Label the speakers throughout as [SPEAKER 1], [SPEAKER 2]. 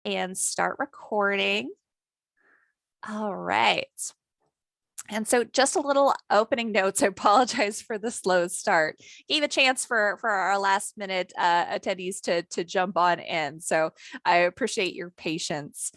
[SPEAKER 1] and start recording. All right. And so just a little opening notes. I apologize for the slow start. Gave a chance for our last minute attendees to jump on in. So I appreciate your patience.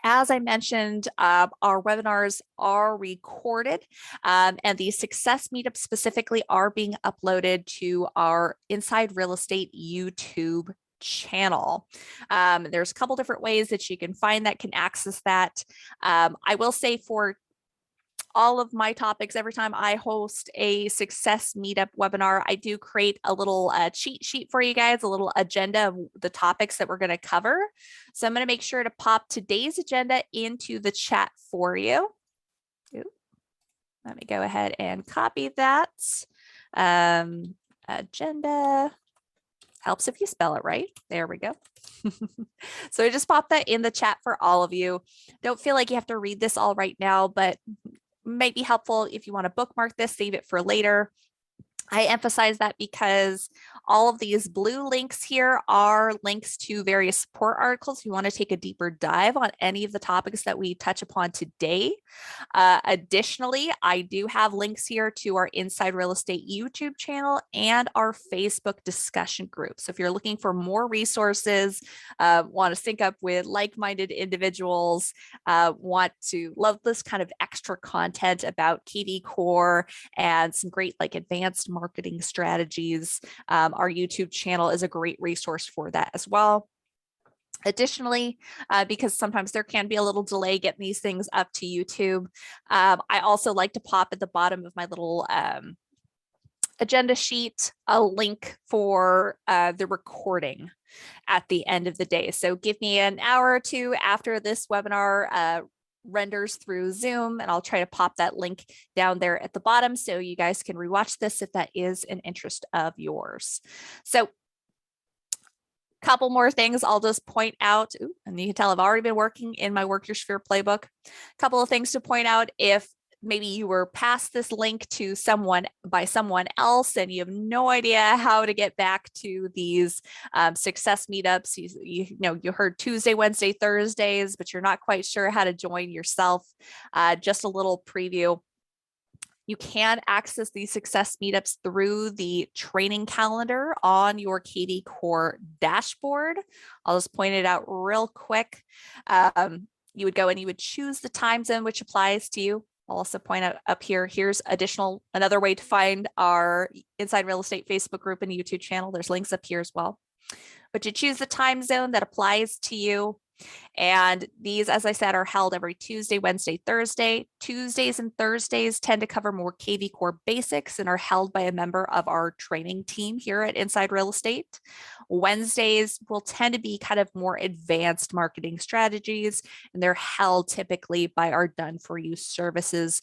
[SPEAKER 1] As I mentioned, our webinars are recorded, and the success meetups specifically are being uploaded to our Inside Real Estate YouTube channel. There's a couple different ways that you can find that, can access that. I will say for all of my topics, every time I host a success meetup webinar, I do create a little cheat sheet for you guys, a little agenda of the topics that we're going to cover. So I'm going to make sure to pop today's agenda into the chat for you. Ooh, let me go ahead and copy that. Agenda helps if you spell it right. There we go. So I just popped that in the chat for all of you. Don't feel like you have to read this all right now, but might be helpful if you want to bookmark this, save it for later. I emphasize that because all of these blue links here are links to various support articles. If you want to take a deeper dive on any of the topics that we touch upon today. Additionally, I do have links here to our Inside Real Estate YouTube channel and our Facebook discussion group. So if you're looking for more resources, want to sync up with like-minded individuals, want to love this kind of extra content about KV Core and some great like advanced marketing strategies, our YouTube channel is a great resource for that as well. Additionally, because sometimes there can be a little delay getting these things up to YouTube, I also like to pop at the bottom of my little agenda sheet a link for the recording at the end of the day. So give me an hour or two after this webinar renders through Zoom, and I'll try to pop that link down there at the bottom so you guys can rewatch this if that is an interest of yours. So couple more things I'll just point out. Ooh, and you can tell I've already been working in my Work Your Sphere playbook. A couple of things to point out. If maybe you were passed this link to someone else and you have no idea how to get back to these success meetups, you heard Tuesday, Wednesday, Thursdays, but you're not quite sure how to join yourself. Just a little preview. You can access these success meetups through the training calendar on your KV Core dashboard. I'll just point it out real quick. You would go and you would choose the time zone which applies to you. I'll also point out up here, here's another way to find our Inside Real Estate Facebook group and YouTube channel. There's links up here as well. But you choose the time zone that applies to you. And these, as I said, are held every Tuesday, Wednesday, Thursday. Tuesdays and Thursdays tend to cover more KV Core basics and are held by a member of our training team here at Inside Real Estate. Wednesdays will tend to be kind of more advanced marketing strategies, and they're held typically by our Done For You services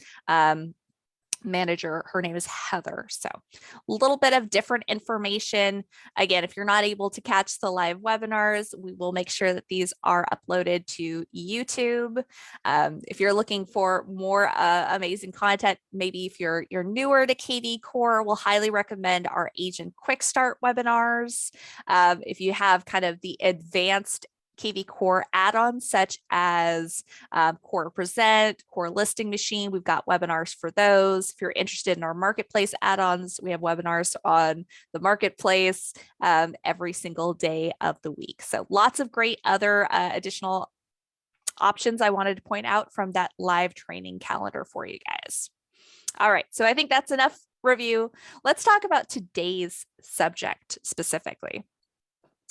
[SPEAKER 1] manager. Her name is Heather. So a little bit of different information. Again, if you're not able to catch the live webinars, we will make sure that these are uploaded to YouTube. If you're looking for more amazing content, maybe if you're newer to KV Core, we'll highly recommend our Agent Quick Start webinars. If you have kind of the advanced KV Core add-ons such as Core Present, Core Listing Machine, we've got webinars for those. If you're interested in our marketplace add-ons, we have webinars on the marketplace every single day of the week. So lots of great other additional options I wanted to point out from that live training calendar for you guys. All right, so I think that's enough review. Let's talk about today's subject specifically.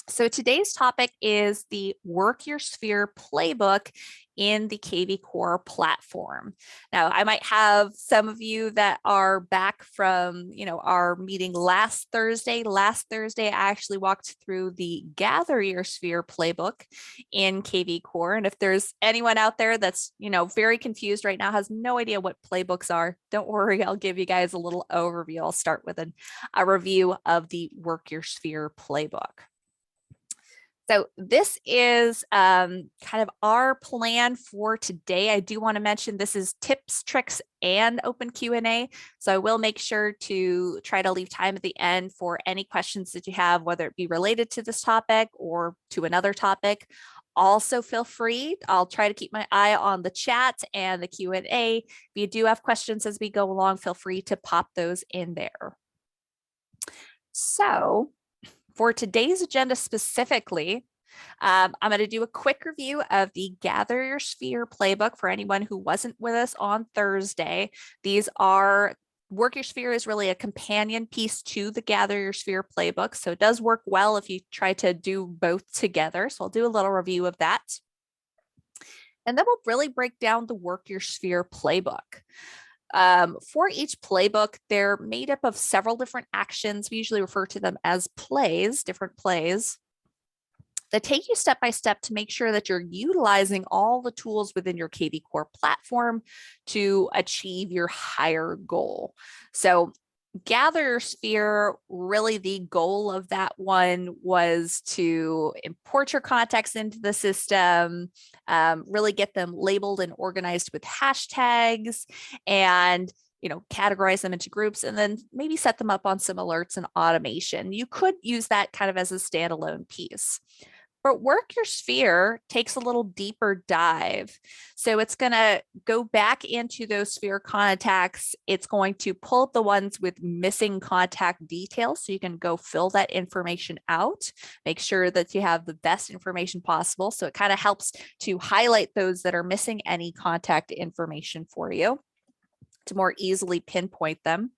[SPEAKER 1] So today's topic is the Work Your Sphere playbook in the KV Core platform. Now, I might have some of you that are back from, our meeting last Thursday. Last Thursday, I actually walked through the Gather Your Sphere playbook in KV Core. And if there's anyone out there that's, very confused right now, has no idea what playbooks are, don't worry, I'll give you guys a little overview. I'll start with a review of the Work Your Sphere playbook. So this is kind of our plan for today. I do want to mention this is tips, tricks, and open Q&A. So I will make sure to try to leave time at the end for any questions that you have, whether it be related to this topic or to another topic. Also feel free. I'll try to keep my eye on the chat and the Q&A. If you do have questions as we go along, feel free to pop those in there. So for today's agenda specifically, I'm going to do a quick review of the Gather Your Sphere playbook for anyone who wasn't with us on Thursday. These are Work Your Sphere is really a companion piece to the Gather Your Sphere playbook. So it does work well if you try to do both together. So I'll do a little review of that. And then we'll really break down the Work Your Sphere playbook. For each playbook, they're made up of several different actions. We usually refer to them as plays, different plays that take you step by step to make sure that you're utilizing all the tools within your KV Core platform to achieve your higher goal. So Gather Your Sphere, really the goal of that one was to import your contacts into the system, really get them labeled and organized with hashtags, and categorize them into groups, and then maybe set them up on some alerts and automation. You could use that kind of as a standalone piece. But Work Your Sphere takes a little deeper dive. So it's going to go back into those sphere contacts. It's going to pull up the ones with missing contact details. So you can go fill that information out, make sure that you have the best information possible. So it kind of helps to highlight those that are missing any contact information for you to more easily pinpoint them.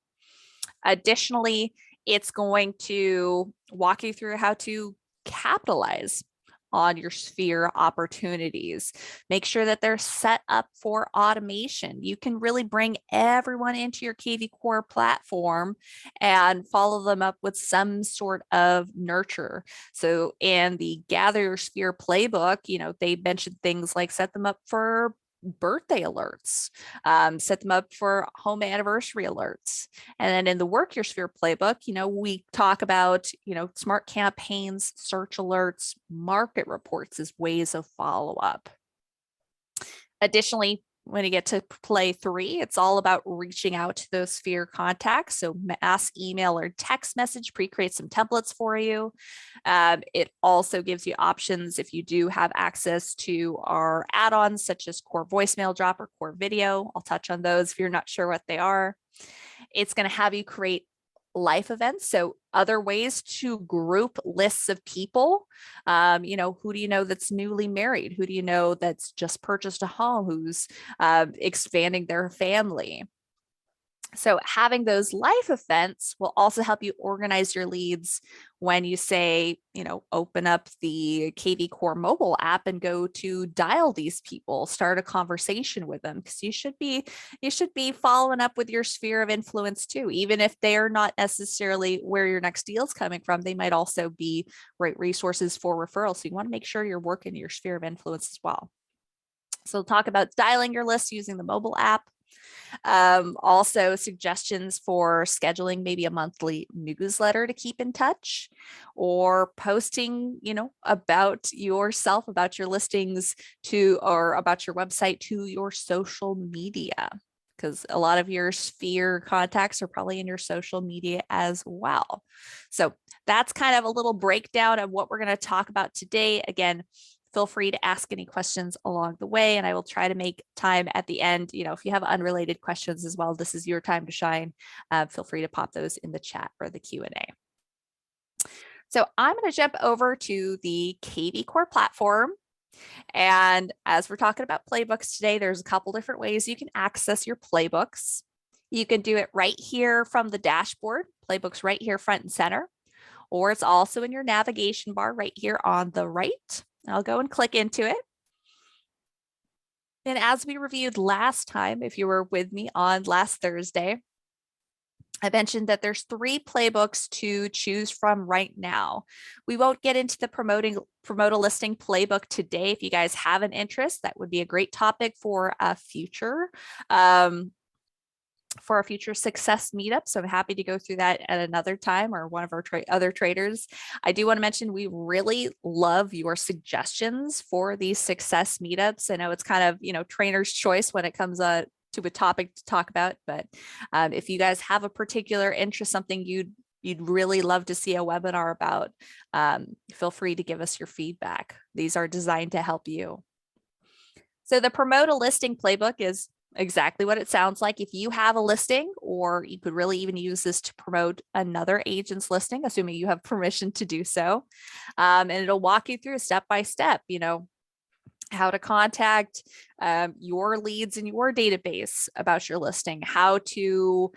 [SPEAKER 1] Additionally, it's going to walk you through how to capitalize on your sphere opportunities. Make sure that they're set up for automation. You can really bring everyone into your KV Core platform and follow them up with some sort of nurture. So in the Gather Your Sphere playbook, they mentioned things like set them up for birthday alerts, set them up for home anniversary alerts. And then in the Work Your Sphere playbook, we talk about, smart campaigns, search alerts, market reports as ways of follow-up. Additionally, when you get to play 3, it's all about reaching out to those sphere contacts. So mass email or text message, pre-create some templates for you. It also gives you options if you do have access to our add-ons, such as Core Voicemail Drop or Core Video. I'll touch on those if you're not sure what they are. It's going to have you create life events. So other ways to group lists of people. Who do you know that's newly married? Who do you know that's just purchased a home? Who's expanding their family? So having those life events will also help you organize your leads when you say, open up the KV Core mobile app and go to dial these people, start a conversation with them, because you should be following up with your sphere of influence too. Even if they're not necessarily where your next deal is coming from, they might also be great resources for referrals. So you want to make sure you're working your sphere of influence as well. So we'll talk about dialing your list using the mobile app. Also suggestions for scheduling maybe a monthly newsletter to keep in touch, or posting, about yourself, about your listings or about your website to your social media, because a lot of your sphere contacts are probably in your social media as well. So that's kind of a little breakdown of what we're going to talk about today. Again, feel free to ask any questions along the way, and I will try to make time at the end. If you have unrelated questions as well, this is your time to shine. Feel free to pop those in the chat or the Q&A. So I'm going to jump over to the KV Core platform. And as we're talking about playbooks today, there's a couple different ways you can access your playbooks. You can do it right here from the dashboard, playbooks right here front and center, or it's also in your navigation bar right here on the right. I'll go and click into it. And as we reviewed last time, if you were with me on last Thursday, I mentioned that there's 3 playbooks to choose from right now. We won't get into the promote a listing playbook today. If you guys have an interest, that would be a great topic for a future success meetup. So I'm happy to go through that at another time, or one of our other traders. I do want to mention we really love your suggestions for these success meetups. I know it's kind of, trainer's choice when it comes to a topic to talk about, but if you guys have a particular interest, something you'd you'd really love to see a webinar about, feel free to give us your feedback. These are designed to help you. So the promote a listing playbook is exactly what it sounds like. If you have a listing, or you could really even use this to promote another agent's listing, assuming you have permission to do so. And it'll walk you through step by step, how to contact your leads in your database about your listing, how to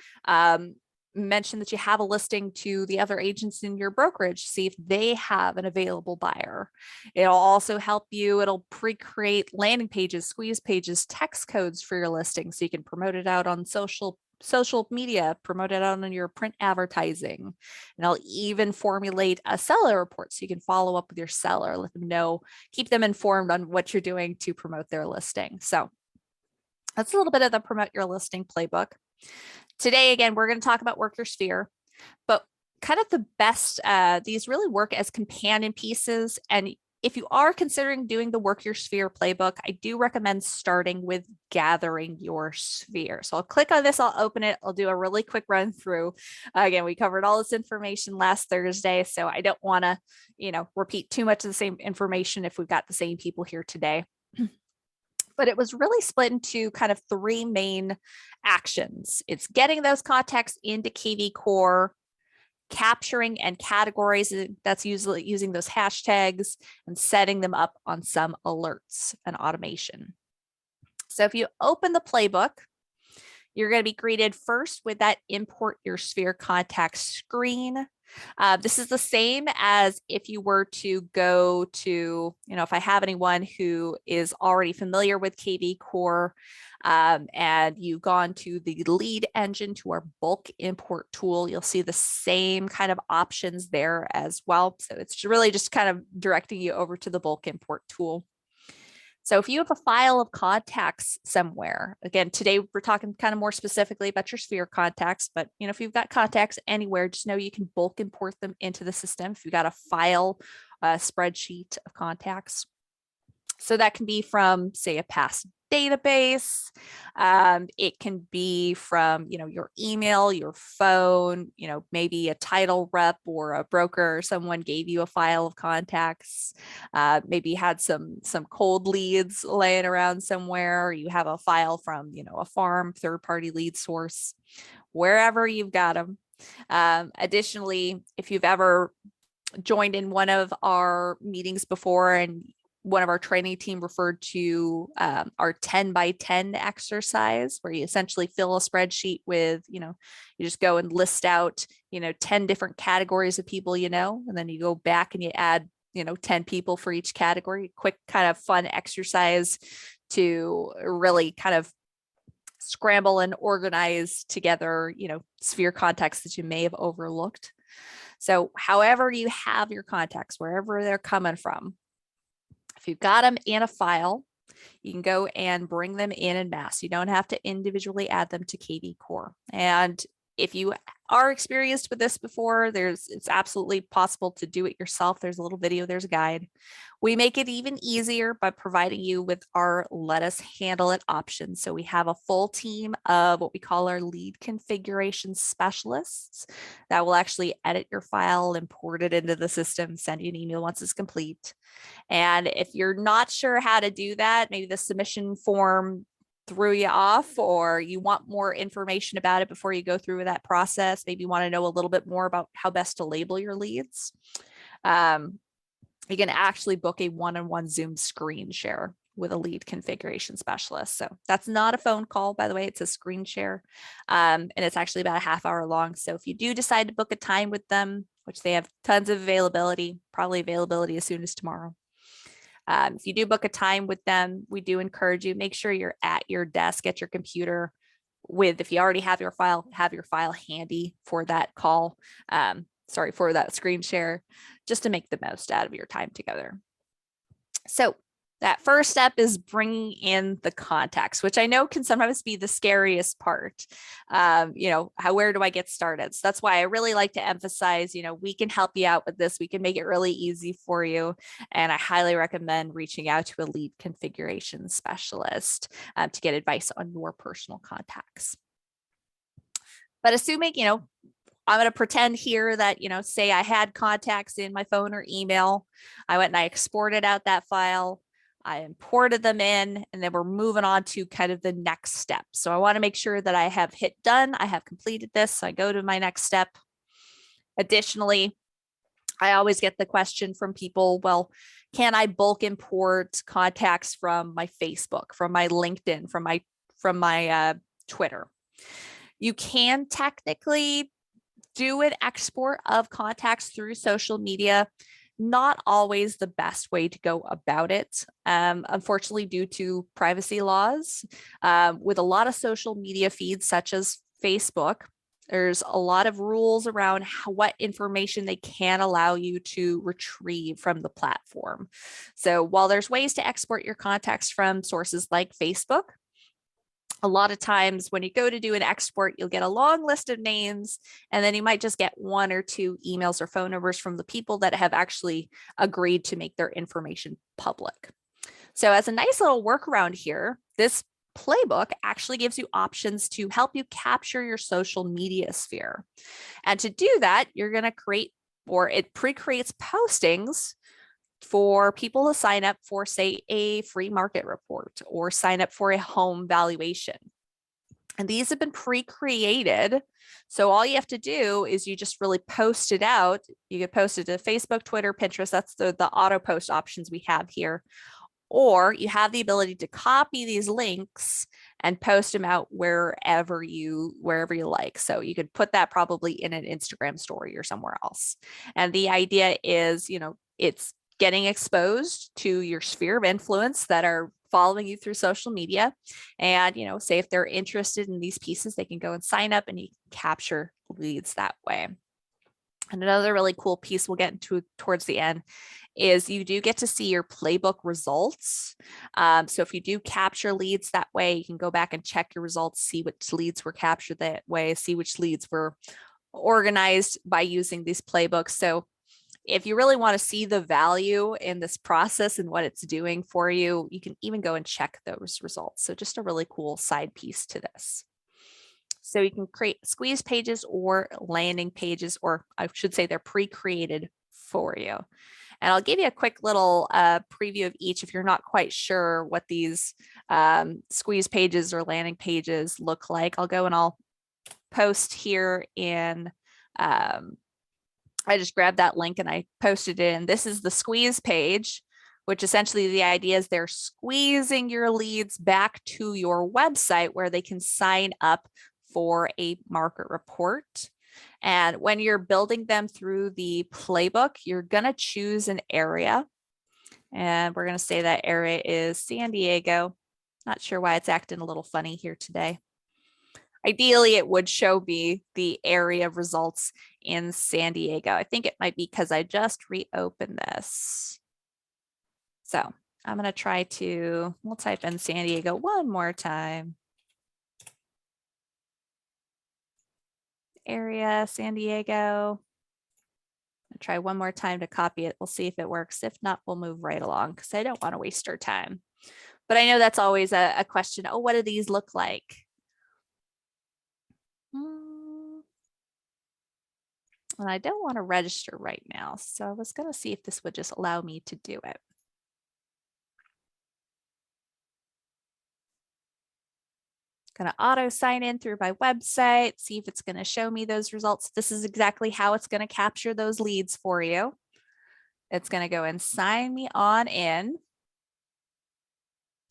[SPEAKER 1] mention that you have a listing to the other agents in your brokerage, see if they have an available buyer. It'll also help you, it'll pre-create landing pages, squeeze pages, text codes for your listing so you can promote it out on social media, promote it out on your print advertising. And I'll even formulate a seller report so you can follow up with your seller, let them know, keep them informed on what you're doing to promote their listing. So that's a little bit of the promote your listing playbook. Today, again, we're going to talk about work your sphere, but kind of the best, these really work as companion pieces. And if you are considering doing the work your sphere playbook, I do recommend starting with gathering your sphere. So I'll click on this, I'll open it, I'll do a really quick run through. Again, we covered all this information last Thursday, so I don't want to, repeat too much of the same information if we've got the same people here today. But it was really split into kind of three main actions. It's getting those contacts into KV Core, capturing and categories, that's usually using those hashtags, and setting them up on some alerts and automation. So if you open the playbook, you're going to be greeted first with that import your sphere contact screen. This is the same as if you were to go to, if I have anyone who is already familiar with KV Core, and you've gone to the lead engine, to our bulk import tool, you'll see the same kind of options there as well. So it's really just kind of directing you over to the bulk import tool. So if you have a file of contacts somewhere, again, today we're talking kind of more specifically about your sphere contacts, but if you've got contacts anywhere, just know you can bulk import them into the system if you've got a file, a spreadsheet of contacts. So that can be from, say, a past database. It can be from, your email, your phone, maybe a title rep or a broker or someone gave you a file of contacts. Maybe you had some cold leads laying around somewhere. You have a file from, a farm, third-party lead source, wherever you've got them. Additionally, if you've ever joined in one of our meetings before and one of our training team referred to our 10 by 10 exercise, where you essentially fill a spreadsheet with, you just go and list out, 10 different categories of people, and then you go back and you add, 10 people for each category. Quick kind of fun exercise to really kind of scramble and organize together, sphere contacts that you may have overlooked. So however you have your contacts, wherever they're coming from, if you've got them in a file, you can go and bring them in mass. You don't have to individually add them to KV Core. And if you are experienced with this before, it's absolutely possible to do it yourself. There's a little video, there's a guide. We make it even easier by providing you with our let us handle it option. So we have a full team of what we call our lead configuration specialists that will actually edit your file, import it into the system, send you an email once it's complete. And if you're not sure how to do that, maybe the submission form threw you off, or you want more information about it before you go through that process, maybe you want to know a little bit more about how best to label your leads, you can actually book a one-on-one Zoom screen share with a lead configuration specialist. So that's not a phone call, by the way, it's a screen share. And it's actually about a half hour long. So if you do decide to book a time with them, which they have tons of availability, probably availability as soon as tomorrow. If you do book a time with them, we do encourage you, make sure you're at your desk, at your computer if you already have your file handy for that call. For that screen share, just to make the most out of your time together. So that first step is bringing in the contacts, which I know can sometimes be the scariest part. Where do I get started? So that's why I really like to emphasize, we can help you out with this. We can make it really easy for you. And I highly recommend reaching out to a lead configuration specialist to get advice on your personal contacts. But assuming, I'm going to pretend here that, say I had contacts in my phone or email. I went and I exported out that file. I imported them in, and then we're moving on to kind of the next step. So I want to make sure that I have hit done. I have completed this. So I go to my next step. Additionally, I always get the question from people, well, can I bulk import contacts from my Facebook, from my LinkedIn, from my Twitter? You can technically do an export of contacts through social media. Not always the best way to go about it, unfortunately, due to privacy laws. With a lot of social media feeds, such as Facebook, there's a lot of rules around what information they can allow you to retrieve from the platform. So while there's ways to export your contacts from sources like Facebook, a lot of times when you go to do an export, you'll get a long list of names, and then you might just get 1 or 2 emails or phone numbers from the people that have actually agreed to make their information public. So as a nice little workaround here, this playbook actually gives you options to help you capture your social media sphere. And to do that, you're going to create, or it pre-creates postings for people to sign up for, say, a free market report or sign up for a home valuation. And these have been pre-created. So all you have to do is you just really post it out. You can post it to Facebook, Twitter, Pinterest. That's the auto post options we have here. Or you have the ability to copy these links and post them out wherever you like. So you could put that probably in an Instagram story or somewhere else. And the idea is, it's getting exposed to your sphere of influence that are following you through social media. And, say if they're interested in these pieces, they can go and sign up, and you can capture leads that way. And another really cool piece we'll get into towards the end is you do get to see your playbook results. So if you do capture leads that way, you can go back and check your results, see which leads were captured that way, see which leads were organized by using these playbooks. So if you really want to see the value in this process and what it's doing for you, you can even go and check those results. So just a really cool side piece to this. So you can create squeeze pages or landing pages, or I should say they're pre-created for you. And I'll give you a quick little preview of each if you're not quite sure what these squeeze pages or landing pages look like. I'll go and I'll post here in, I just grabbed that link and I posted it in. This is the squeeze page, which essentially the idea is they're squeezing your leads back to your website where they can sign up for a market report. And when you're building them through the playbook, you're going to choose an area. And we're going to say that area is San Diego. Not sure why it's acting a little funny here today. Ideally, it would show me the area of results in San Diego. I think it might be because I just reopened this. So I'm going to try to, we'll type in San Diego one more time. Area, San Diego. I'll try one more time to copy it. We'll see if it works. If not, we'll move right along because I don't want to waste our time. But I know that's always a question. Oh, what do these look like? And I don't want to register right now. So I was going to see if this would just allow me to do it. Going to auto sign in through my website, see if it's going to show me those results. This is exactly how it's going to capture those leads for you. It's going to go and sign me on in.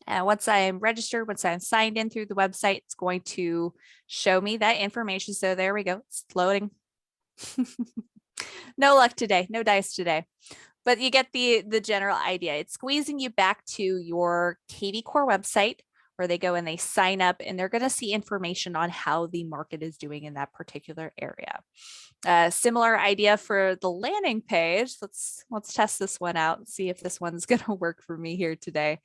[SPEAKER 1] And once I'm registered, once I'm signed in through the website, it's going to show me that information. So there we go. It's loading. No luck today. No dice today. But you get the general idea. It's squeezing you back to your KV Core website where they go and they sign up, and they're going to see information on how the market is doing in that particular area. Similar idea for the landing page. Let's test this one out and see if this one's going to work for me here today.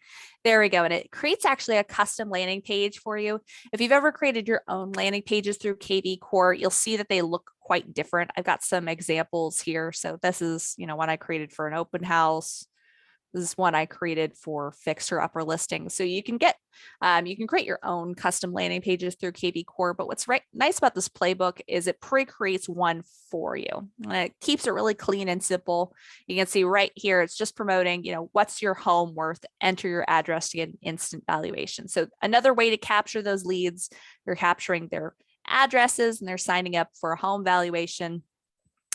[SPEAKER 1] There we go. And it creates actually a custom landing page for you. If you've ever created your own landing pages through KV Core, you'll see that they look quite different. I've got some examples here. So this is, one I created for an open house. This is one I created for fixed or upper listings. So you can create your own custom landing pages through KV Core. But what's nice about this playbook is it pre-creates one for you. And it keeps it really clean and simple. You can see right here, it's just promoting, what's your home worth, enter your address to get an instant valuation. So another way to capture those leads, you're capturing their addresses and they're signing up for a home valuation.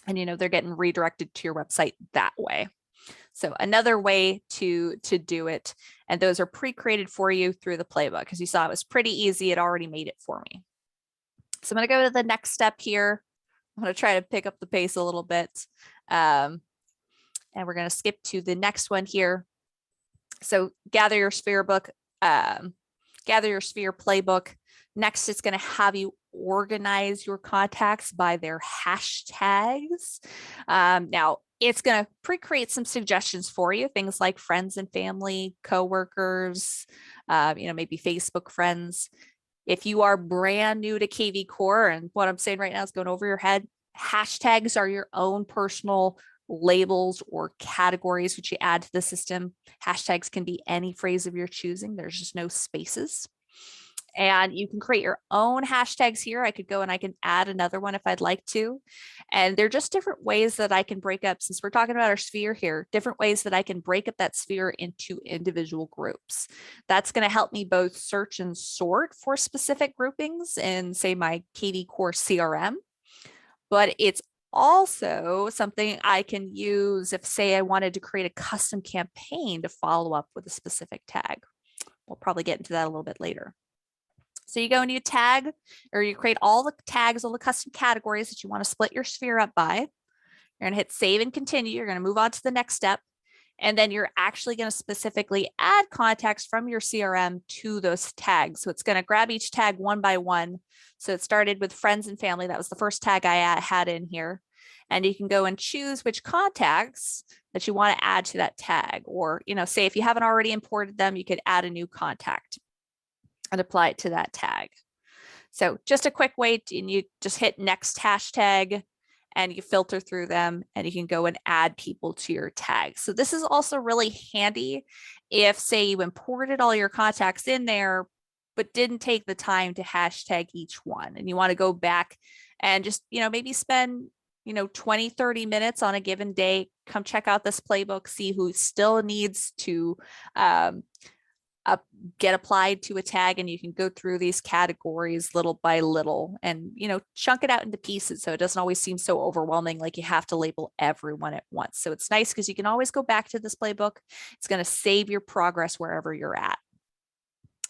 [SPEAKER 1] And, they're getting redirected to your website that way. So another way to do it, and those are pre-created for you through the playbook. As you saw, it was pretty easy. It already made it for me. So I'm going to go to the next step here. I'm going to try to pick up the pace a little bit. And we're going to skip to the next one here. So gather your sphere playbook. Next, it's going to have you organize your contacts by their hashtags. Now, it's going to pre-create some suggestions for you, things like friends and family, coworkers, maybe Facebook friends. If you are brand new to KV Core, and what I'm saying right now is going over your head, hashtags are your own personal labels or categories which you add to the system. Hashtags can be any phrase of your choosing. There's just no spaces. And you can create your own hashtags here. I could go and I can add another one if I'd like to. And they're just different ways that I can break up, since we're talking about our sphere here, different ways that I can break up that sphere into individual groups. That's going to help me both search and sort for specific groupings in, say, my KV Core CRM. But it's also something I can use if, say, I wanted to create a custom campaign to follow up with a specific tag. We'll probably get into that a little bit later. So you go and you tag, or you create all the tags, all the custom categories that you want to split your sphere up by. You're going to hit save and continue. You're going to move on to the next step. And then you're actually going to specifically add contacts from your CRM to those tags. So it's going to grab each tag one by one. So it started with friends and family. That was the first tag I had in here. And you can go and choose which contacts that you want to add to that tag. Or, say if you haven't already imported them, you could add a new contact and apply it to that tag. So just a quick way, and you just hit next hashtag and you filter through them and you can go and add people to your tag. So this is also really handy if, say, you imported all your contacts in there, but didn't take the time to hashtag each one. And you want to go back and just, maybe spend, 20, 30 minutes on a given day, come check out this playbook, see who still needs to get applied to a tag, and you can go through these categories little by little and chunk it out into pieces so it doesn't always seem so overwhelming like you have to label everyone at once. So it's nice because you can always go back to this playbook. It's going to save your progress wherever you're at.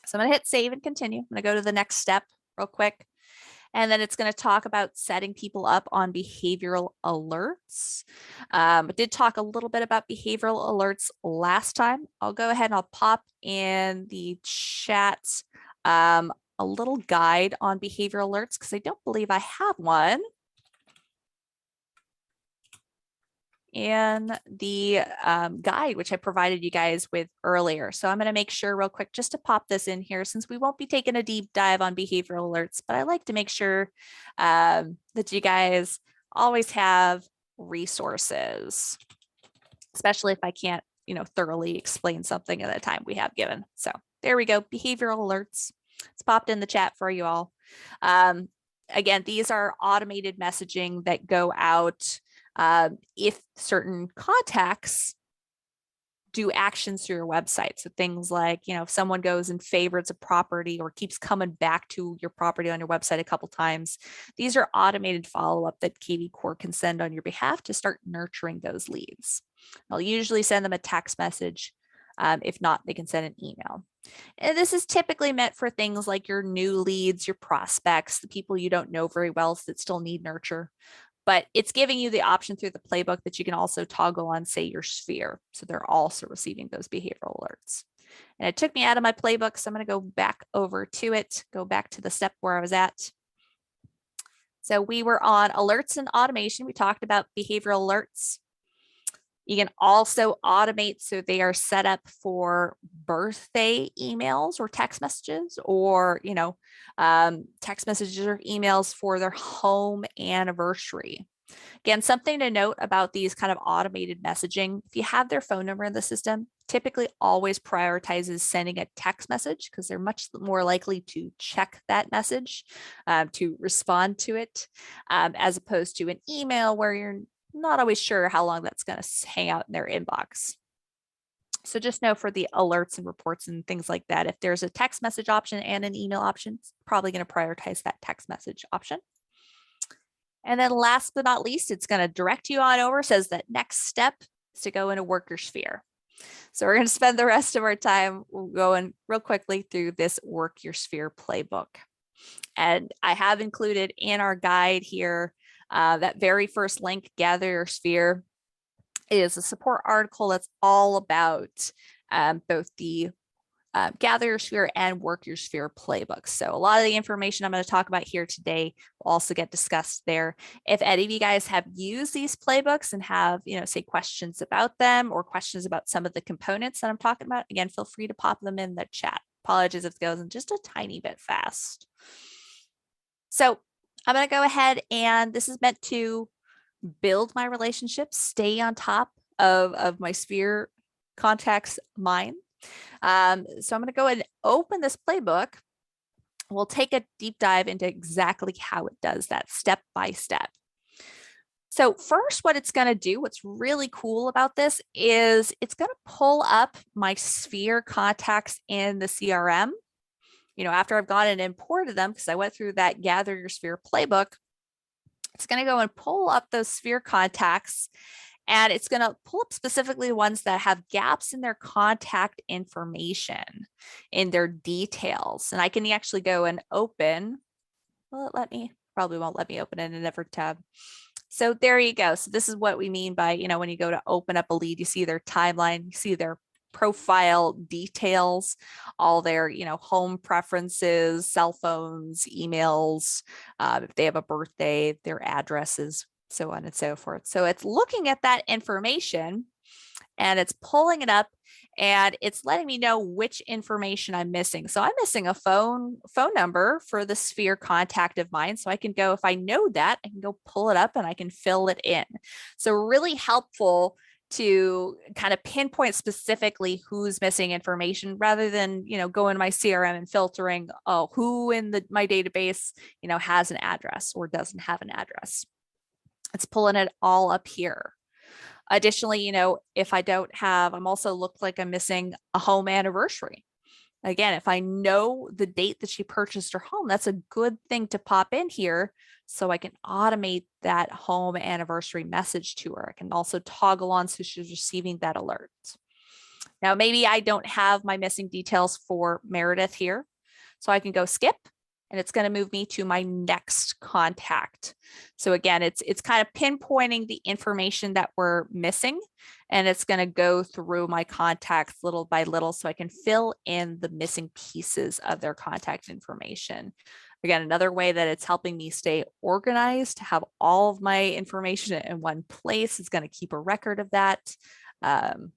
[SPEAKER 1] So I'm going to hit save and continue. I'm going to go to the next step real quick. And then it's going to talk about setting people up on behavioral alerts. I did talk a little bit about behavioral alerts last time. I'll go ahead and I'll pop in the chat a little guide on behavioral alerts because I don't believe I have one. In the guide, which I provided you guys with earlier. So I'm going to make sure real quick just to pop this in here, since we won't be taking a deep dive on behavioral alerts, but I like to make sure that you guys always have resources, especially if I can't, thoroughly explain something at the time we have given. So there we go, behavioral alerts. It's popped in the chat for you all. Again, these are automated messaging that go out if certain contacts do actions through your website. So things like, if someone goes and favorites a property or keeps coming back to your property on your website a couple times, these are automated follow-up that KV Core can send on your behalf to start nurturing those leads. I'll usually send them a text message. If not, they can send an email. And this is typically meant for things like your new leads, your prospects, the people you don't know very well that still need nurture. But it's giving you the option through the playbook that you can also toggle on, say, your sphere. So they're also receiving those behavioral alerts. And it took me out of my playbook, so I'm going to go back over to it, go back to the step where I was at. So we were on alerts and automation. We talked about behavioral alerts. You can also automate so they are set up for birthday emails or text messages, or text messages or emails for their home anniversary. Again, something to note about these kind of automated messaging, if you have their phone number in the system, typically always prioritizes sending a text message because they're much more likely to check that message, to respond to it, as opposed to an email where you're not always sure how long that's going to hang out in their inbox. So just know for the alerts and reports and things like that, if there's a text message option and an email option, it's probably going to prioritize that text message option. And then last but not least, it's going to direct you on over, says that next step is to go into work your sphere. So we're going to spend the rest of our time going real quickly through this work your sphere playbook. And I have included in our guide here, that very first link, Gather Your Sphere, is a support article that's all about both the Gather Your Sphere and Work Your Sphere playbooks. So a lot of the information I'm going to talk about here today will also get discussed there. If any of you guys have used these playbooks and have, say questions about them or questions about some of the components that I'm talking about, again, feel free to pop them in the chat. Apologies if it goes in just a tiny bit fast. So I'm going to go ahead, and this is meant to build my relationships, stay on top of my sphere contacts mind. So I'm going to go ahead and open this playbook. We'll take a deep dive into exactly how it does that step by step. So first, what it's going to do, what's really cool about this is it's going to pull up my sphere contacts in the CRM. After I've gone and imported them, because I went through that Gather Your Sphere playbook, it's going to go and pull up those sphere contacts. And it's going to pull up specifically the ones that have gaps in their contact information, in their details. And I can actually go and open, will it let me? Probably won't let me open it in a different tab. So there you go. So this is what we mean by, when you go to open up a lead, you see their timeline, you see their profile details, all their, home preferences, cell phones, emails, if they have a birthday, their addresses, so on and so forth. So it's looking at that information and it's pulling it up and it's letting me know which information I'm missing. So I'm missing a phone number for the sphere contact of mine. So I can go, if I know that, I can go pull it up and I can fill it in. So really helpful to kind of pinpoint specifically who's missing information rather than, go in my CRM and filtering, who in my database, has an address or doesn't have an address. It's pulling it all up here. Additionally, if I don't have, I'm also looked like I'm missing a home anniversary. Again, if I know the date that she purchased her home, that's a good thing to pop in here so I can automate that home anniversary message to her. I can also toggle on so she's receiving that alert. Now, maybe I don't have my missing details for Meredith here, so I can go skip. And it's going to move me to my next contact. So again, it's kind of pinpointing the information that we're missing, and it's going to go through my contacts little by little so I can fill in the missing pieces of their contact information. Again, another way that it's helping me stay organized, to have all of my information in one place. Is going to keep a record of that. And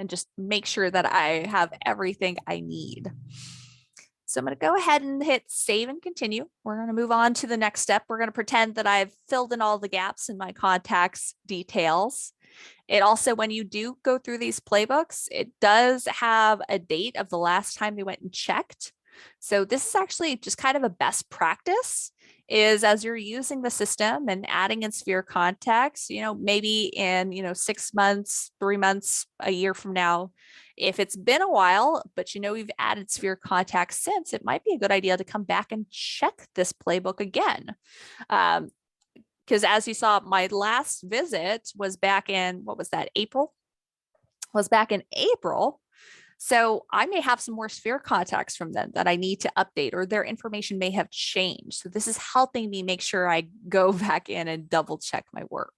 [SPEAKER 1] just make sure that I have everything I need. So I'm going to go ahead and hit save and continue. We're going to move on to the next step. We're going to pretend that I've filled in all the gaps in my contacts details. It also, when you do go through these playbooks, it does have a date of the last time they went and checked. So this is actually just kind of a best practice, is as you're using the system and adding in sphere contacts, maybe in, 6 months, 3 months, a year from now, if it's been a while, but we've added sphere contacts since, it might be a good idea to come back and check this playbook again. Because as you saw, my last visit was back in, what was that, April? Was back in April. So I may have some more sphere contacts from them that I need to update, or their information may have changed. So this is helping me make sure I go back in and double check my work.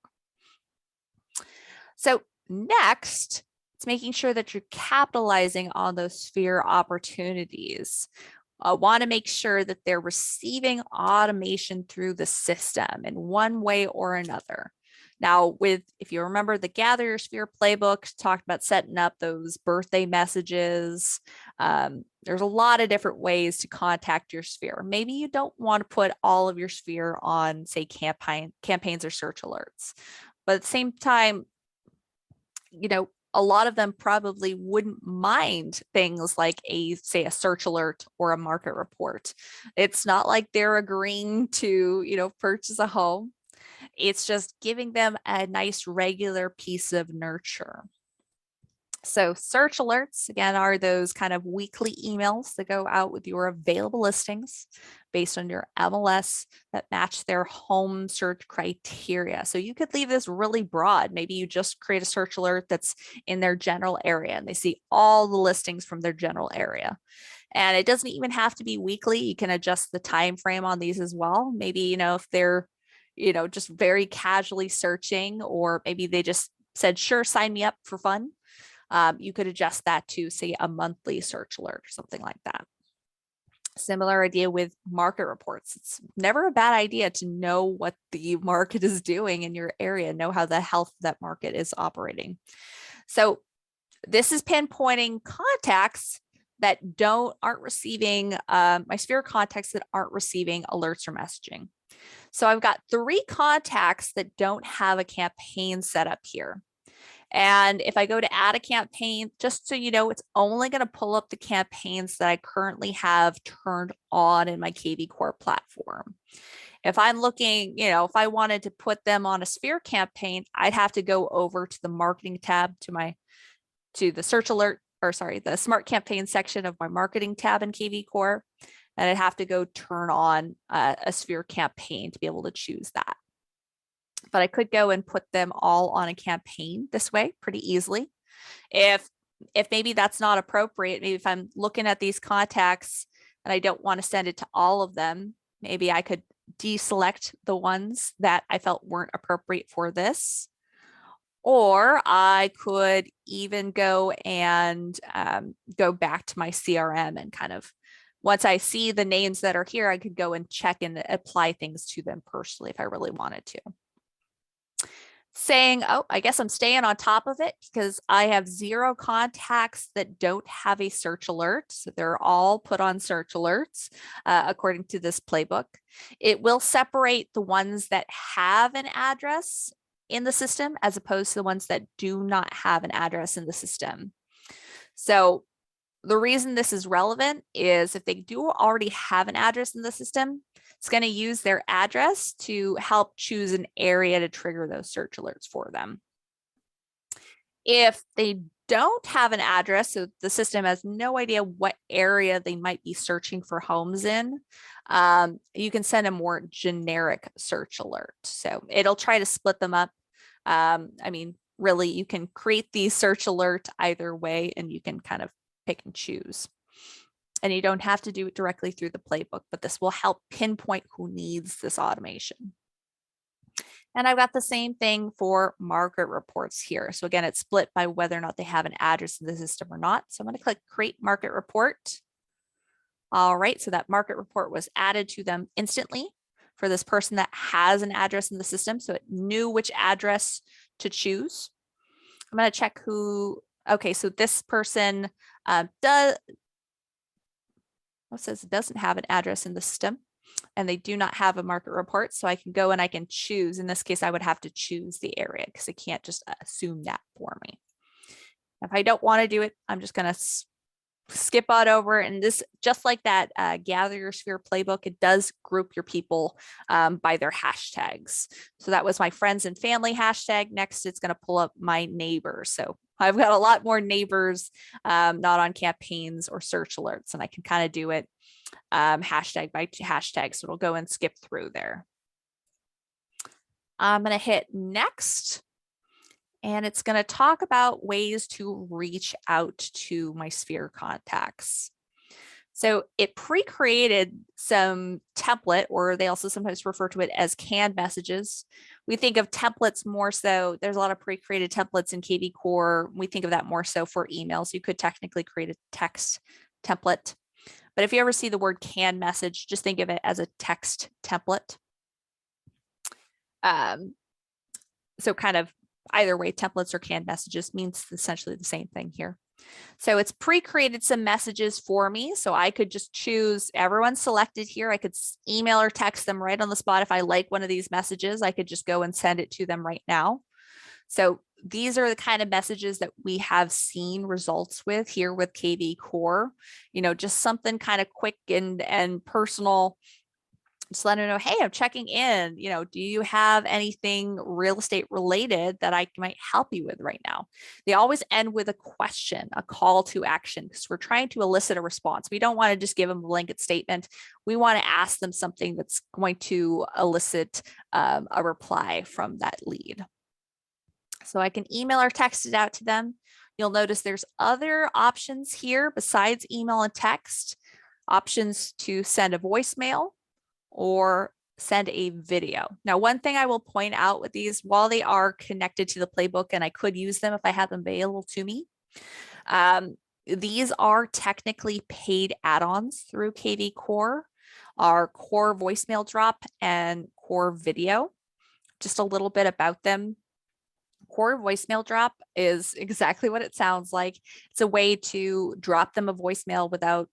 [SPEAKER 1] So next, it's making sure that you're capitalizing on those sphere opportunities. I want to make sure that they're receiving automation through the system in one way or another. Now, if you remember the Gather Your Sphere playbook, talked about setting up those birthday messages. There's a lot of different ways to contact your sphere. Maybe you don't want to put all of your sphere on, say, campaigns or search alerts. But at the same time, a lot of them probably wouldn't mind things like say a search alert or a market report. It's not like they're agreeing to, purchase a home. It's just giving them a nice regular piece of nurture. So search alerts, again, are those kind of weekly emails that go out with your available listings based on your MLS that match their home search criteria. So you could leave this really broad. Maybe you just create a search alert that's in their general area and they see all the listings from their general area. And it doesn't even have to be weekly. You can adjust the time frame on these as well. Maybe, if they're, just very casually searching, or maybe they just said, sure, sign me up for fun. You could adjust that to, say, a monthly search alert or something like that. Similar idea with market reports. It's never a bad idea to know what the market is doing in your area, know how the health of that market is operating. So this is pinpointing contacts that aren't receiving, my sphere contacts that aren't receiving alerts or messaging. So I've got 3 contacts that don't have a campaign set up here. And if I go to add a campaign, just so you know, it's only going to pull up the campaigns that I currently have turned on in my KV Core platform. If I'm looking, if I wanted to put them on a sphere campaign, I'd have to go over to the marketing tab to the search alert, or sorry, the smart campaign section of my marketing tab in KV Core. And I'd have to go turn on a sphere campaign to be able to choose that. But I could go and put them all on a campaign this way pretty easily. If maybe that's not appropriate, maybe if I'm looking at these contacts and I don't want to send it to all of them, maybe I could deselect the ones that I felt weren't appropriate for this. Or I could even go and go back to my CRM and kind of, once I see the names that are here, I could go and check and apply things to them personally if I really wanted to. Saying, oh, I guess I'm staying on top of it because I have 0 contacts that don't have a search alert. So they're all put on search alerts according to this playbook. It will separate the ones that have an address in the system as opposed to the ones that do not have an address in the system. So the reason this is relevant is if they do already have an address in the system, it's going to use their address to help choose an area to trigger those search alerts for them. If they don't have an address, so the system has no idea what area they might be searching for homes in, you can send a more generic search alert. So it'll try to split them up. Really, you can create the search alert either way, and you can kind of pick and choose. And you don't have to do it directly through the playbook, but this will help pinpoint who needs this automation. And I've got the same thing for market reports here. So again, it's split by whether or not they have an address in the system or not. So I'm going to click Create Market Report. All right, so that market report was added to them instantly for this person that has an address in the system. So it knew which address to choose. I'm going to check okay, so this person says it doesn't have an address in the system and they do not have a market report. So I can go and I can choose. In this case, I would have to choose the area because it can't just assume that for me. If I don't want to do it, I'm just going to skip on over. And this, just like that Gather Your Sphere playbook, it does group your people by their hashtags. So that was my friends and family hashtag. Next, it's going to pull up my neighbors. So I've got a lot more neighbors not on campaigns or search alerts, and I can kind of do it hashtag by hashtag. So it'll go and skip through there. I'm going to hit next. And it's going to talk about ways to reach out to my sphere contacts. So it pre-created some template, or they also sometimes refer to it as canned messages. We think of templates more so, there's a lot of pre-created templates in KV Core. We think of that more so for emails. You could technically create a text template. But if you ever see the word canned message, just think of it as a text template. So kind of either way, templates or canned messages means essentially the same thing here. So it's pre-created some messages for me. So I could just choose everyone selected here. I could email or text them right on the spot. If I like one of these messages, I could just go and send it to them right now. So these are the kind of messages that we have seen results with here with KV Core, just something kind of quick and personal. Just let them know, hey, I'm checking in. Do you have anything real estate related that I might help you with right now? They always end with a question, a call to action, because we're trying to elicit a response. We don't want to just give them a blanket statement. We want to ask them something that's going to elicit a reply from that lead. So I can email or text it out to them. You'll notice there's other options here besides email and text, options to send a voicemail or send a video. Now, one thing I will point out with these, while they are connected to the playbook and I could use them if I have them available to me, these are technically paid add-ons through KV Core, our core voicemail drop and core video. Just a little bit about them. Core voicemail drop is exactly what it sounds like. It's a way to drop them a voicemail without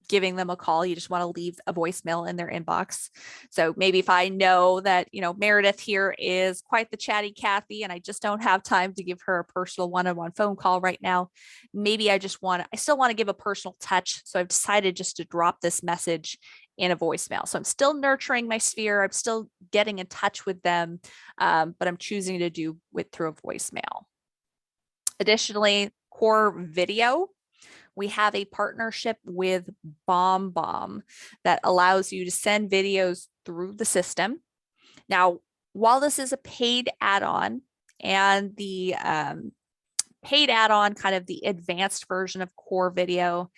[SPEAKER 1] giving them a call. You just want to leave a voicemail in their inbox. So maybe if I know that, Meredith here is quite the chatty Kathy and I just don't have time to give her a personal one-on-one phone call right now, maybe I still want to give a personal touch. So I've decided just to drop this message in a voicemail. So I'm still nurturing my sphere. I'm still getting in touch with them, but I'm choosing to do it through a voicemail. Additionally, core video. We have a partnership with BombBomb that allows you to send videos through the system. Now, while this is a paid add-on and the paid add-on, kind of the advanced version of core video,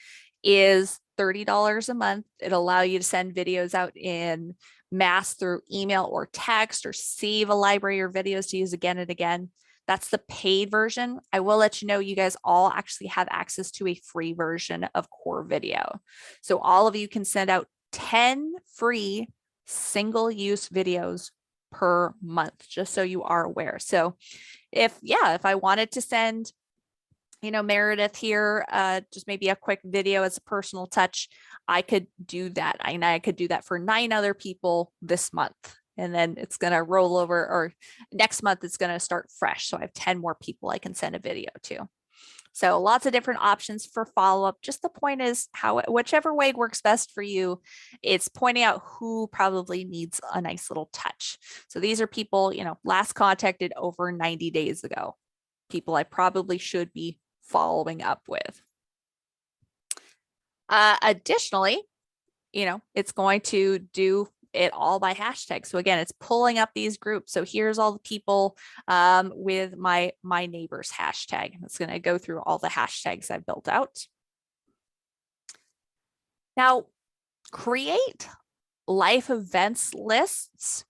[SPEAKER 1] is $30 a month. It'll allow you to send videos out in mass through email or text or save a library or videos to use again and again. That's the paid version. I will let you know you guys all actually have access to a free version of core video. So all of you can send out 10 free single-use videos per month, just so you are aware. So if I wanted to send Meredith here, just maybe a quick video as a personal touch, I could do that. I could do that for 9 other people this month. And then it's going to roll over, or next month it's going to start fresh. So I have 10 more people I can send a video to. So lots of different options for follow-up. Just the point is whichever way works best for you, it's pointing out who probably needs a nice little touch. So these are people, last contacted over 90 days ago, people I probably should be following up with. Additionally, it's going to do it all by hashtag. So again, it's pulling up these groups. So here's all the people with my neighbors hashtag. It's going to go through all the hashtags I built out. Now, create life events lists.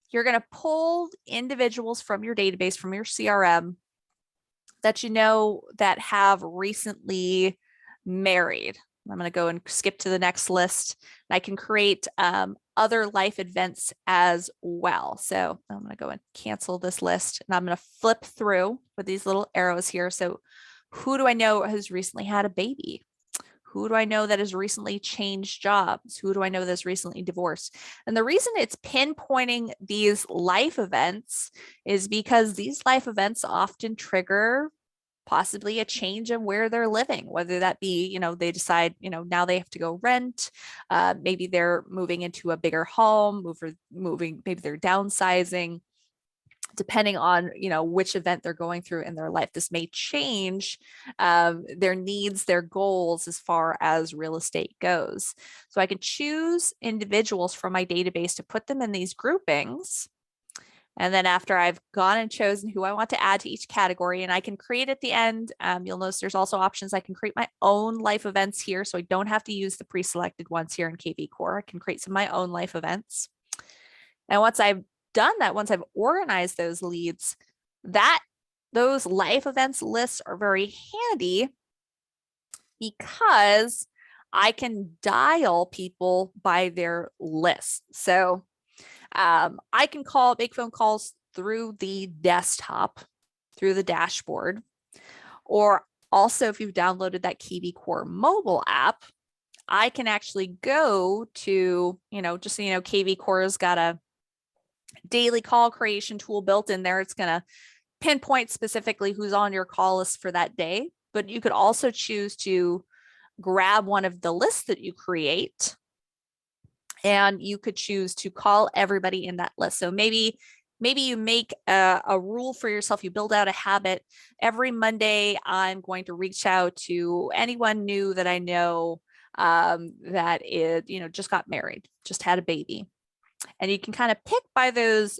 [SPEAKER 1] You're going to pull individuals from your database, from your CRM that that have recently married. I'm going to go and skip to the next list. I can create other life events as well. So I'm going to go and cancel this list, and I'm going to flip through with these little arrows here. So who do I know has recently had a baby? Who do I know that has recently changed jobs? Who do I know that's recently divorced? And the reason it's pinpointing these life events is because these life events often trigger possibly a change in where they're living, whether that be, they decide, now they have to go rent. Maybe they're moving into a bigger home, maybe they're downsizing. Depending on, which event they're going through in their life, this may change their needs, their goals as far as real estate goes. So I can choose individuals from my database to put them in these groupings. And then after I've gone and chosen who I want to add to each category, and I can create at the end, you'll notice there's also options. I can create my own life events here. So I don't have to use the pre-selected ones here in KV Core. I can create some of my own life events. And once I've done that, once I've organized those leads, those life events lists are very handy because I can dial people by their list. So I can make phone calls through the desktop, through the dashboard, or also if you've downloaded that KV Core mobile app, I can actually go to, just so you know, KV Core's got a daily call creation tool built in there. It's going to pinpoint specifically who's on your call list for that day, but you could also choose to grab one of the lists that you create and you could choose to call everybody in that list. So maybe you make a rule for yourself. You build out a habit. Every Monday, I'm going to reach out to anyone new that I know that is, just got married, just had a baby. And you can kind of pick by those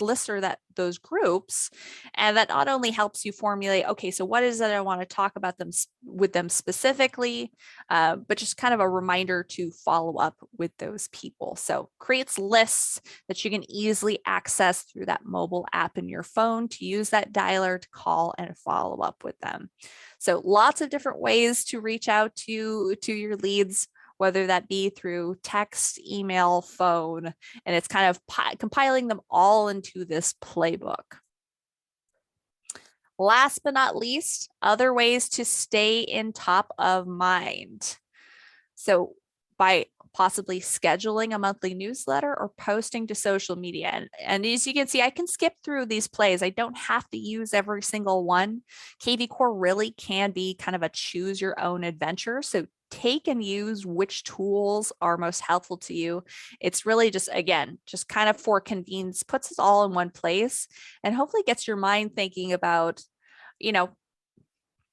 [SPEAKER 1] lists or those groups, and that not only helps you formulate, okay, so what is it I want to talk about with them specifically, but just kind of a reminder to follow up with those people. So creates lists that you can easily access through that mobile app in your phone to use that dialer to call and follow up with them. So lots of different ways to reach out to your leads, whether that be through text, email, phone, and it's kind of compiling them all into this playbook. Last but not least, other ways to stay in top of mind. So by possibly scheduling a monthly newsletter or posting to social media. And as you can see, I can skip through these plays. I don't have to use every single one. KV Core really can be kind of a choose your own adventure. So take and use which tools are most helpful to you. It's really just, again, just kind of for convenience, puts us all in one place and hopefully gets your mind thinking about,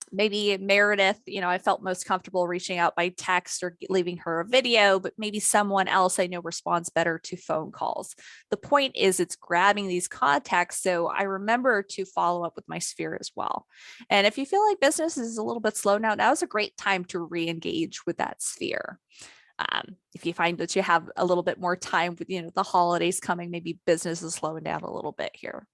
[SPEAKER 1] maybe Meredith, I felt most comfortable reaching out by text or leaving her a video, but maybe someone else I know responds better to phone calls. The point is it's grabbing these contacts so I remember to follow up with my sphere as well. And if you feel like business is a little bit slow now is a great time to re-engage with that sphere. If you find that you have a little bit more time with, the holidays coming, maybe business is slowing down a little bit here.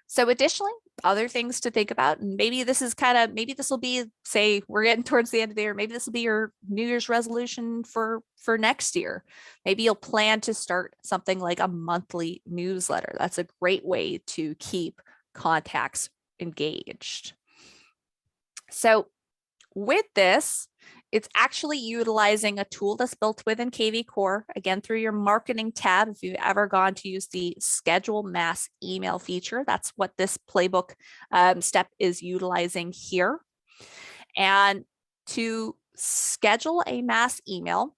[SPEAKER 1] So additionally, other things to think about, and maybe this will be, say, we're getting towards the end of the year, maybe this will be your New Year's resolution for next year. Maybe you'll plan to start something like a monthly newsletter. That's a great way to keep contacts engaged. So with this, it's actually utilizing a tool that's built within KV Core, again, through your marketing tab. If you've ever gone to use the schedule mass email feature, that's what this playbook step is utilizing here. And to schedule a mass email,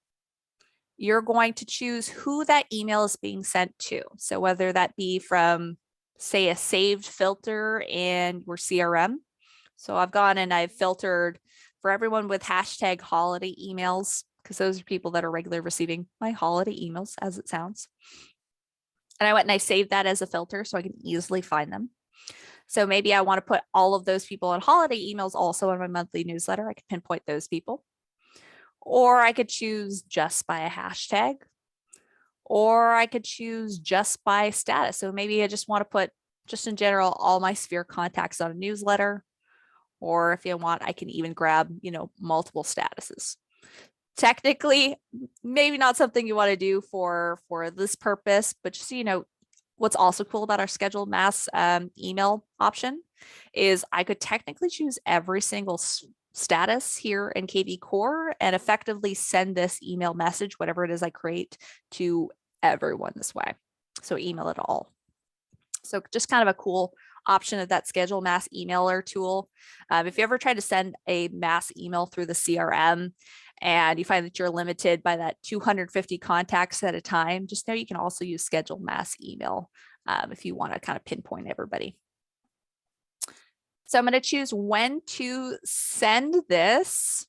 [SPEAKER 1] you're going to choose who that email is being sent to. So whether that be from, say, a saved filter in your CRM. So I've gone and I've filtered for everyone with hashtag holiday emails, because those are people that are regularly receiving my holiday emails, as it sounds. And I went and I saved that as a filter so I can easily find them. So maybe I want to put all of those people on holiday emails also in my monthly newsletter. I can pinpoint those people. Or I could choose just by a hashtag. Or I could choose just by status. So maybe I just want to put, just in general, all my sphere contacts on a newsletter. Or if you want, I can even grab, multiple statuses. Technically, maybe not something you want to do for this purpose, but just, what's also cool about our scheduled mass email option is I could technically choose every single status here in KV Core and effectively send this email message, whatever it is I create, to everyone this way. So email it all. So just kind of a cool option of that schedule mass emailer tool. If you ever try to send a mass email through the CRM and you find that you're limited by that 250 contacts at a time, just know you can also use schedule mass email if you want to kind of pinpoint everybody. So I'm going to choose when to send this.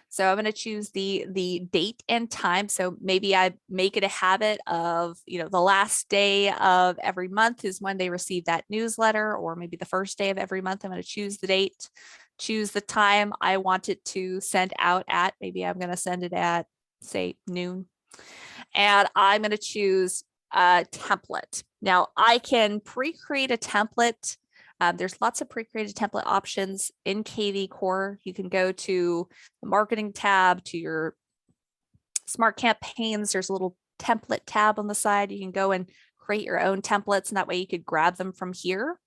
[SPEAKER 1] So I'm going to choose the date and time. So maybe I make it a habit of, the last day of every month is when they receive that newsletter, or maybe the first day of every month. I'm going to choose the date, choose the time I want it to send out at. Maybe I'm going to send it at, say, noon. And I'm going to choose a template. Now I can pre-create a template. There's lots of pre-created template options in KV Core. You can go to the marketing tab, to your smart campaigns. There's a little template tab on the side. You can go and create your own templates, and that way you could grab them from here.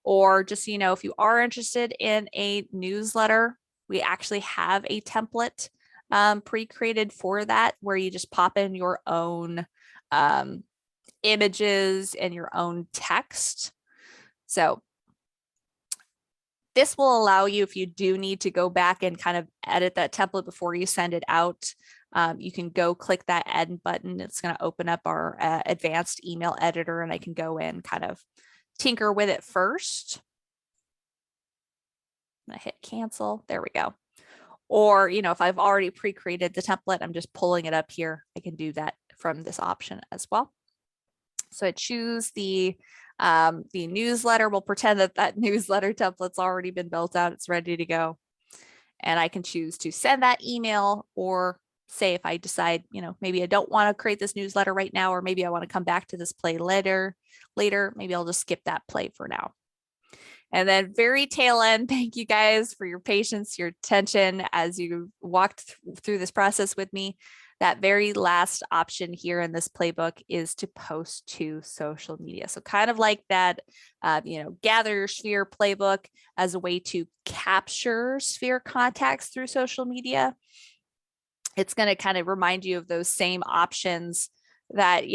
[SPEAKER 1] Or just, if you are interested in a newsletter, we actually have a template pre-created for that, where you just pop in your own images and your own text. So this will allow you, if you do need to go back and kind of edit that template before you send it out, you can go click that edit button. It's going to open up our advanced email editor, and I can go in kind of tinker with it first. I'm going to hit cancel. There we go. Or, if I've already pre-created the template, I'm just pulling it up here. I can do that from this option as well. So I choose the newsletter. We'll pretend that newsletter template's already been built out. It's ready to go. And I can choose to send that email, or say if I decide, maybe I don't want to create this newsletter right now, or maybe I want to come back to this play later, maybe I'll just skip that play for now. And then very tail end, thank you guys for your patience, your attention as you walked through this process with me. That very last option here in this playbook is to post to social media. So kind of like that, gather your sphere playbook as a way to capture sphere contacts through social media. It's going to kind of remind you of those same options that,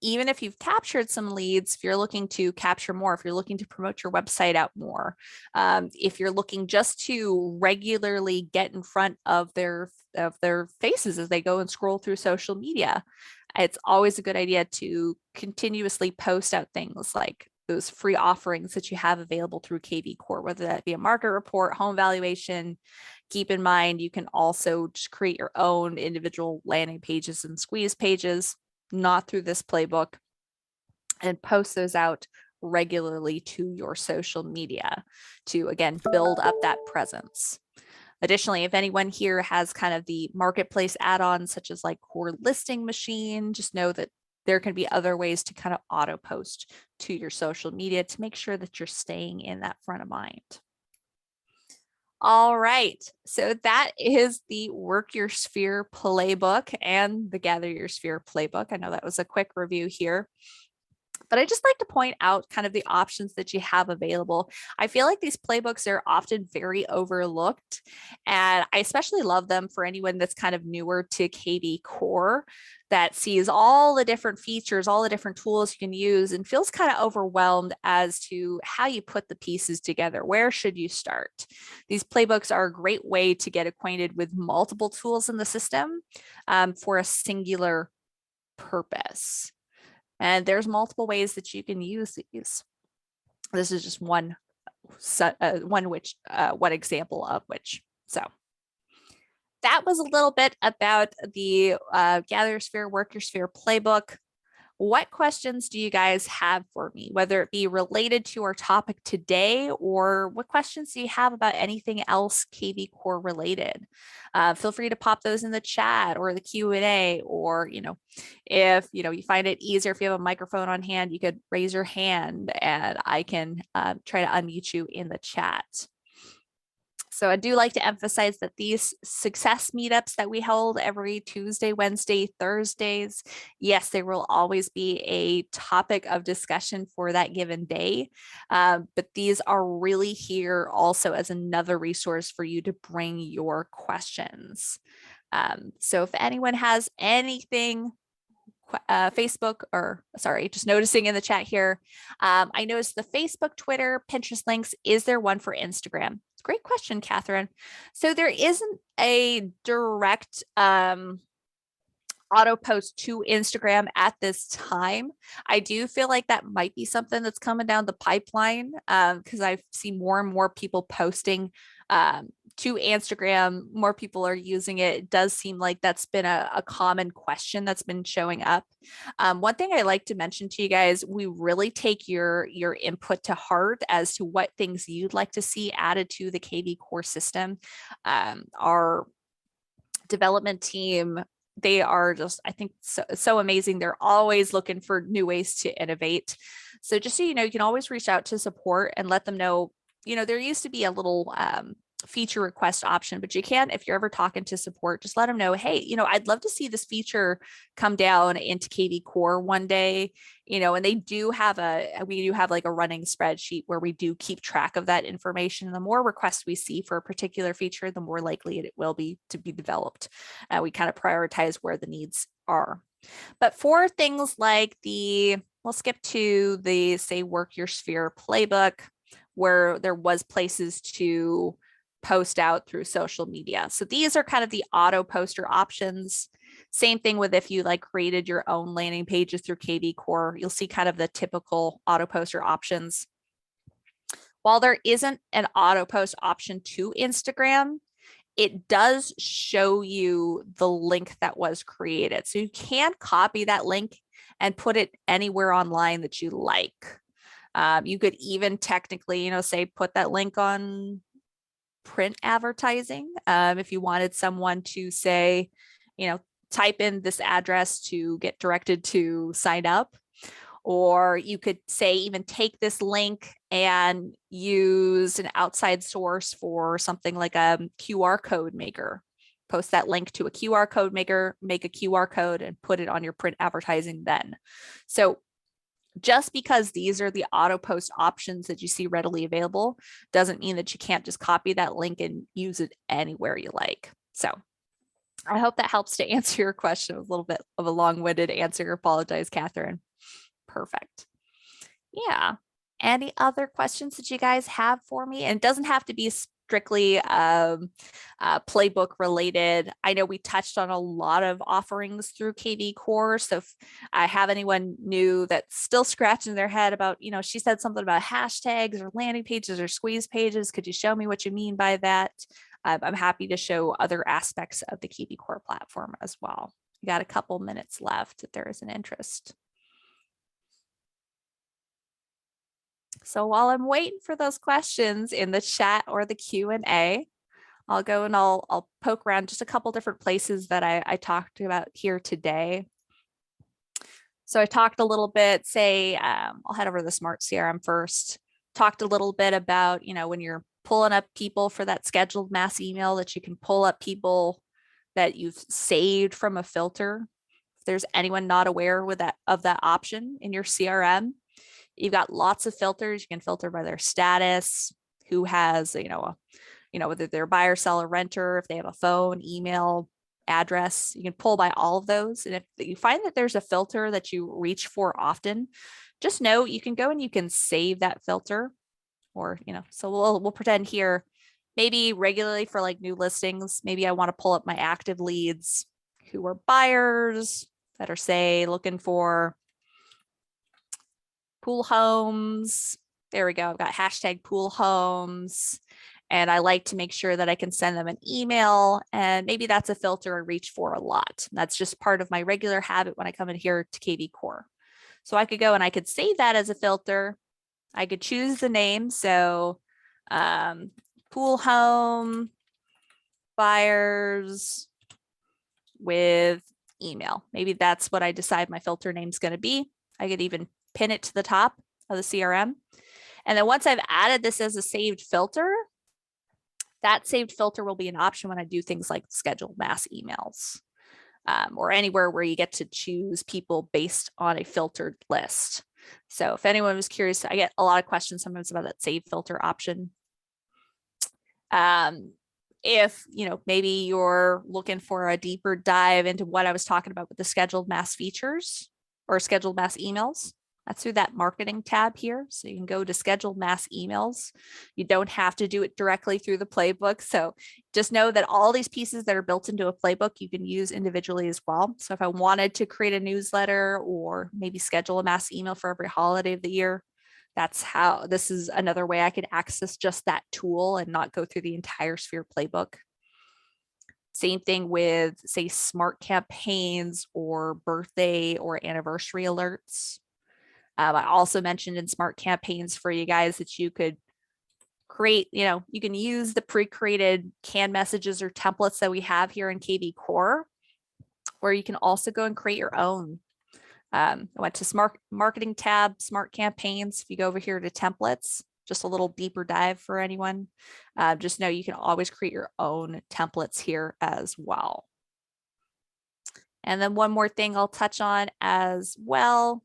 [SPEAKER 1] even if you've captured some leads, if you're looking to capture more, if you're looking to promote your website out more, if you're looking just to regularly get in front of their faces as they go and scroll through social media, it's always a good idea to continuously post out things like those free offerings that you have available through KV Core, whether that be a market report, home valuation. Keep in mind, you can also just create your own individual landing pages and squeeze pages, not through this playbook, and post those out regularly to your social media to, again, build up that presence. Additionally, if anyone here has kind of the marketplace add-ons, such as like Core Listing Machine, just know that there can be other ways to kind of auto post to your social media to make sure that you're staying in that front of mind. All right, so that is the Work Your Sphere playbook and the Gather Your Sphere playbook. I know that was a quick review here, but I just like to point out kind of the options that you have available. I feel like these playbooks are often very overlooked, and I especially love them for anyone that's kind of newer to KV Core, that sees all the different features, all the different tools you can use, and feels kind of overwhelmed as to how you put the pieces together. Where should you start? These playbooks are a great way to get acquainted with multiple tools in the system for a singular purpose. And there's multiple ways that you can use these. This is just one example of which. So that was a little bit about the Gather Your Sphere, Work Your Sphere playbook. What questions do you guys have for me, whether it be related to our topic today, or what questions do you have about anything else KV Core related? Feel free to pop those in the chat or the Q&A, or, if, you find it easier, if you have a microphone on hand, you could raise your hand and I can try to unmute you in the chat. So I do like to emphasize that these success meetups that we hold every Tuesday, Wednesday, Thursdays, yes, there will always be a topic of discussion for that given day. But these are really here also as another resource for you to bring your questions. So if anyone has anything, Facebook, or sorry, just noticing in the chat here, I noticed the Facebook, Twitter, Pinterest links. Is there one for Instagram? Great question, Catherine. So there isn't a direct auto post to Instagram at this time. I do feel like that might be something that's coming down the pipeline, because I've seen more and more people posting to Instagram. More people are using it. It does seem like that's been a common question that's been showing up. One thing I like to mention to you guys, we really take your input to heart as to what things you'd like to see added to the KV Core system. Our development team, they are just, I think, so amazing. They're always looking for new ways to innovate. So just so you know, you can always reach out to support and let them know, there used to be a little feature request option, but you can, if you're ever talking to support, just let them know, hey, I'd love to see this feature come down into KV Core one day, and we do have like a running spreadsheet where we do keep track of that information. The more requests we see for a particular feature, the more likely it will be to be developed. We kind of prioritize where the needs are. But for things like we'll skip to the, say, Work Your Sphere playbook, where there was places to post out through social media. So these are kind of the auto poster options. Same thing with if you like created your own landing pages through KV Core, you'll see kind of the typical auto poster options. While there isn't an auto post option to Instagram, it does show you the link that was created. So you can copy that link and put it anywhere online that you like. You could even technically, say put that link on print advertising. If you wanted someone to say, type in this address to get directed to sign up, or you could say even take this link and use an outside source for something like a QR code maker. Post that link to a QR code maker, make a QR code and put it on your print advertising then. So just because these are the auto post options that you see readily available doesn't mean that you can't just copy that link and use it anywhere you like. So I hope that helps to answer your question. It was a little bit of a long-winded answer. Apologize, Catherine. Perfect. Yeah. Any other questions that you guys have for me? And it doesn't have to be strictly playbook related. I know we touched on a lot of offerings through KV Core. So if I have anyone new that's still scratching their head about, she said something about hashtags or landing pages or squeeze pages. Could you show me what you mean by that? I'm happy to show other aspects of the KV Core platform as well. We got a couple minutes left if there is an interest. So while I'm waiting for those questions in the chat or the Q&A, I'll go and I'll poke around just a couple different places that I talked about here today. So I talked a little bit, I'll head over to the Smart CRM first. Talked a little bit about, when you're pulling up people for that scheduled mass email, that you can pull up people that you've saved from a filter. If there's anyone not aware of that option in your CRM, you've got lots of filters. You can filter by their status, who has, whether they're a buyer, seller, renter, if they have a phone, email, address. You can pull by all of those. And if you find that there's a filter that you reach for often, just know you can go and you can save that filter. Or, so we'll pretend here, maybe regularly for like new listings, maybe I want to pull up my active leads who are buyers that are, say, looking for pool homes. There we go. I've got hashtag pool homes. And I like to make sure that I can send them an email. And maybe that's a filter I reach for a lot. That's just part of my regular habit when I come in here to KV Core. So I could go and I could save that as a filter. I could choose the name. So pool home buyers with email. Maybe that's what I decide my filter name is going to be. I could even pin it to the top of the CRM. And then once I've added this as a saved filter, that saved filter will be an option when I do things like scheduled mass emails, or anywhere where you get to choose people based on a filtered list. So if anyone was curious, I get a lot of questions sometimes about that save filter option. If, maybe you're looking for a deeper dive into what I was talking about with the scheduled mass features or scheduled mass emails, that's through that marketing tab here. So you can go to scheduled mass emails. You don't have to do it directly through the playbook. So just know that all these pieces that are built into a playbook, you can use individually as well. So if I wanted to create a newsletter or maybe schedule a mass email for every holiday of the year, this is another way I could access just that tool and not go through the entire Sphere playbook. Same thing with, say, smart campaigns or birthday or anniversary alerts. I also mentioned in smart campaigns for you guys that you could create, you can use the pre-created canned messages or templates that we have here in KV Core, or you can also go and create your own. I went to smart marketing tab, smart campaigns. If you go over here to templates, just a little deeper dive for anyone. Just know you can always create your own templates here as well. And then one more thing I'll touch on as well.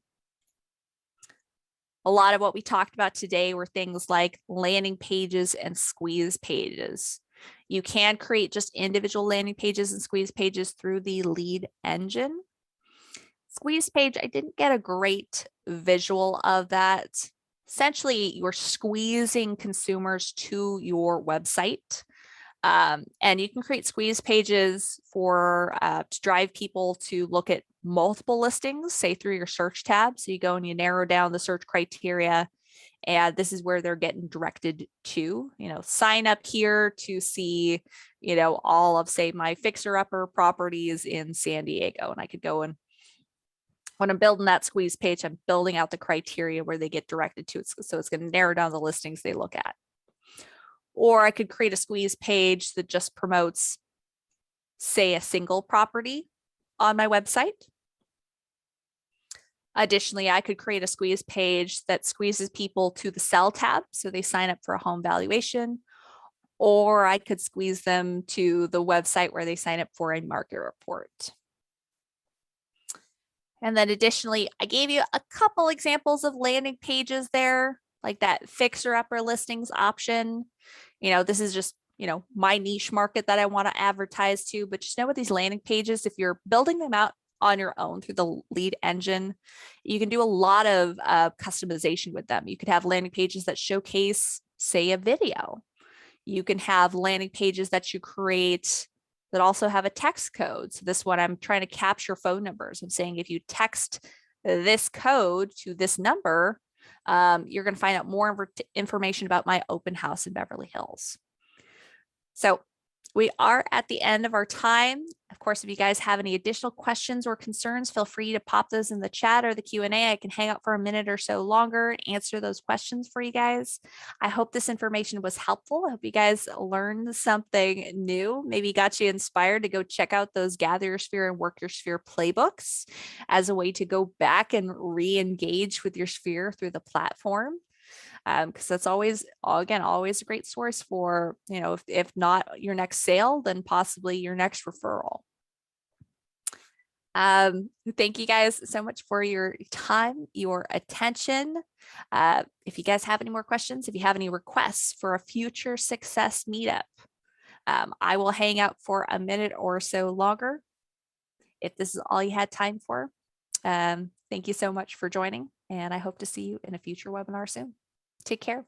[SPEAKER 1] A lot of what we talked about today were things like landing pages and squeeze pages. You can create just individual landing pages and squeeze pages through the lead engine. Squeeze page, I didn't get a great visual of that. Essentially, you're squeezing consumers to your website. And you can create squeeze pages for to drive people to look at multiple listings, say through your search tab. So you go and you narrow down the search criteria, and this is where they're getting directed to, sign up here to see, all of, say, my fixer upper properties in San Diego. And I could go and when I'm building that squeeze page, I'm building out the criteria where they get directed to. So it's going to narrow down the listings they look at. Or I could create a squeeze page that just promotes, say, a single property on my website. Additionally, I could create a squeeze page that squeezes people to the sell tab, so they sign up for a home valuation. Or I could squeeze them to the website where they sign up for a market report. And then additionally, I gave you a couple examples of landing pages there, like that fixer upper listings option. This is just, my niche market that I want to advertise to, but just know with these landing pages, if you're building them out on your own through the lead engine, you can do a lot of customization with them. You could have landing pages that showcase, say, a video. You can have landing pages that you create that also have a text code. So this one, I'm trying to capture phone numbers. I'm saying if you text this code to this number, you're going to find out more information about my open house in Beverly Hills. So we are at the end of our time. Of course, if you guys have any additional questions or concerns, feel free to pop those in the chat or the Q&A. I can hang out for a minute or so longer and answer those questions for you guys. I hope this information was helpful. I hope you guys learned something new, maybe got you inspired to go check out those Gather Your Sphere and Work Your Sphere playbooks as a way to go back and re-engage with your sphere through the platform. Because that's always a great source for, if not your next sale, then possibly your next referral. Thank you guys so much for your time, your attention. If you guys have any more questions, if you have any requests for a future success meetup, I will hang out for a minute or so longer if this is all you had time for. Thank you so much for joining, and I hope to see you in a future webinar soon. Take care.